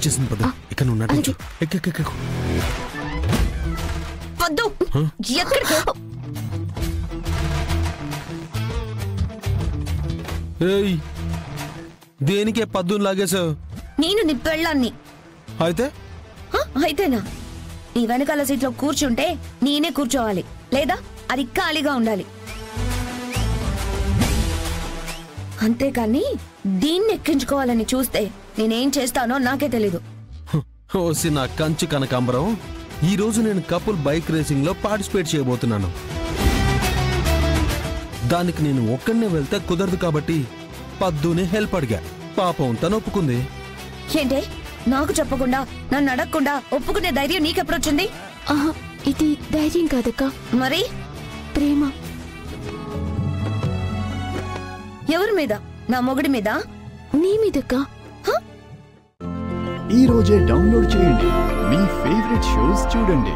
వచ్చేసింది పద. ఇక నువ్వు నటించు. ఎక్కెక్కెక్కు. వద్దు. ఎక్కడికి? ఏయ్, దేనికే పద్దును లాగేశావు? నేను నీ పెళ్ళాన్ని. అయితే అయితేనా? నీ వెనకాల సీట్లో కూర్చుంటే నేనే కూర్చోవాలి, లేదా అది ఖాళీగా ఉండాలి. అంతేకాని దీన్ని ఎక్కించుకోవాలని చూస్తే నేనేం చేస్తానో నాకే తెలీదు. ఓసి నా కంచు కనకాంబరం, ఈ రోజు నేను కపుల్ బైక్ రేసింగ్ లో పార్టిసిపేట్ చేయబోతున్నాను. దానికి నేను ఒక్కడనే వెళ్తే కుదరదు కాబట్టి పద్దుని హెల్ప్ అడిగా. పాపం తను ఒప్పుకుంది. ఏంటే, నాకు చెప్పకుండా నన్ను అడగకుండా ఒప్పుకునే ధైర్యం నీకెప్పుడొచ్చింది? ఇది ధైర్యం కాదక్క, మరి ప్రేమ. ఎవరి మీద? నా మొగుడి మీద? నీ మీదక్క. ఈ రోజే డౌన్లోడ్ చేయండి, మీ ఫేవరెట్ షోస్ చూడండి.